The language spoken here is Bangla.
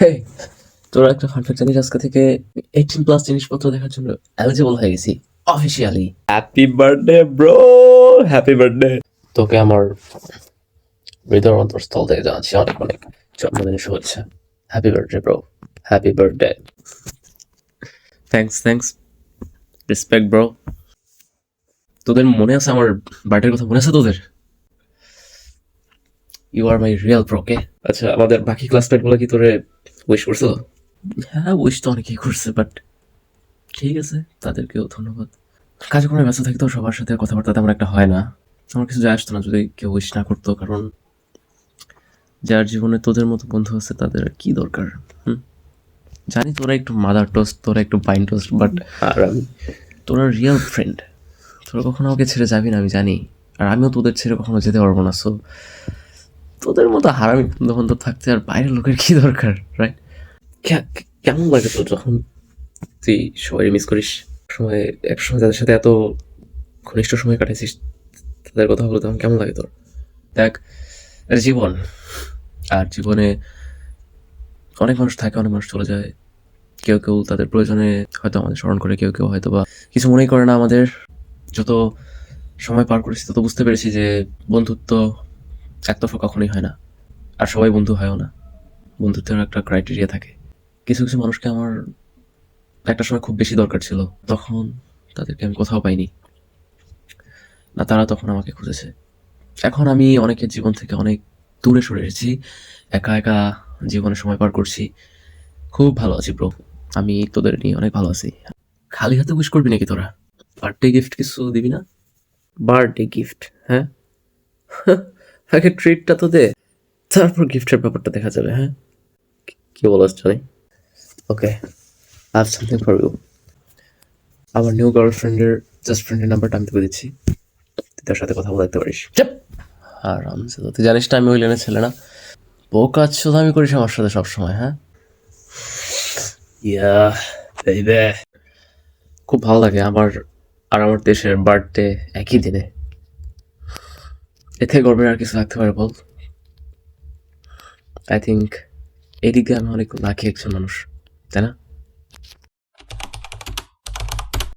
হেই, তোরা একটা ফান ফ্যাক্ট জানিস? আজকে থেকে 18+ জিনিসপত্র দেখার জন্য এলিজিবল হয়ে গেছি officially. Happy birthday bro, happy birthday. তোকে আমার হৃদয়ের অন্তঃস্থল থেকে জানাচ্ছি অনেক অনেক জন্মদিনের শুভেচ্ছা। Happy birthday bro, happy birthday. Thanks thanks, respect bro. তোদের মনে আছে আমার বার্থডের কথা? মনে আছে তোদের? You are my real bro. কে আচ্ছা, আমাদের বাকি ক্লাসমেট গুলো কি তোরে উইশ করছো? হ্যাঁ, উইশ তো অনেকেই করছে, বাট ঠিক আছে, তাদেরকেও ধন্যবাদ। কাজকর্মে ব্যস্ত থাকি তো সবার সাথে কথাবার্তা তেমন একটা হয় না। আমার কিছু যায় আসতো না যদি কেউ উইশ না করতো, কারণ যার জীবনে তোদের মতো বন্ধু আছে তাদের আর কি দরকার। হুম, জানি তোরা একটু মাদার টোস্ট, তোরা একটু বাইন টোস্ট, বাট আর আমি তোরা রিয়েল ফ্রেন্ড। তোরা কখনো আমাকে ছেড়ে যাবি না, আমি জানি। আর আমিও তোদের ছেড়ে কখনো যেতে পারবো না। সো তোদের মতো হারামি বন্ধু বান্ধব থাকতে আর বাইরের লোকের কি দরকার, রাইট? কেমন লাগে তোর যখন তুই সবাই মিস করিস? সময় একসময় যাদের সাথে এত ঘনিষ্ঠ সময় কাটাইছিস, তাদের কথা বলে তখন কেমন লাগে তোর? দেখ, এটা জীবন। আর জীবনে অনেক মানুষ থাকে, অনেক মানুষ চলে যায়। কেউ কেউ তাদের প্রয়োজনে হয়তো আমাদের স্মরণ করে, কেউ কেউ হয়তো বা কিছু মনেই করে না আমাদের। যত সময় পার করেছি তত বুঝতে পেরেছি যে বন্ধুত্ব একতরফা কখনোই হয় না, আর সবাই বন্ধু হয়ও না। বন্ধুত্বের একটা ক্রাইটেরিয়া থাকে। কিছু কিছু মানুষকে আমার একটা সময় খুব বেশি দরকার ছিল, তখন তাদেরকে আমি কোথাও পাইনি, না তারা তখন আমাকে খুঁজেছে। এখন আমি অনেকের জীবন থেকে অনেক দূরে সরে এসেছি, একা একা জীবনে সময় পার করছি। খুব ভালো আছি ব্রো, আমি তোদের নিয়ে অনেক ভালো আছি। খালি হাতে উইশ করবি নাকি তোরা? বার্থডে গিফট কিছু দিবি না? বার্থডে গিফট, হ্যাঁ? আগে ট্রিটটা তো দে, তারপর গিফটের ব্যাপারটা দেখা যাবে। হ্যাঁ, কি বলছ জানি। Okay, I have something for you. আমার নিউ গার্লফ্রেন্ডের জাস্ট ফ্রেন্ডের নাম্বারটা আমি তোকে দিচ্ছি, তুই তার সাথে কথা বলতে পারিস। চাপ। আরামসে তো, তুই জানিস না আমি ওই লেনের ছেলে না। বোকা আমি করিস আমার সাথে সবসময়, হ্যাঁ? ইয়া বেইবে, খুব ভালো লাগে আমার আর আমার দেশের বার্থডে একই দিনে। এতে গর্বের আর কিছু থাকতে পারে বল? আই থিঙ্ক এই দিক দিয়ে আমি অনেক লাকি একজন মানুষ, তাই না?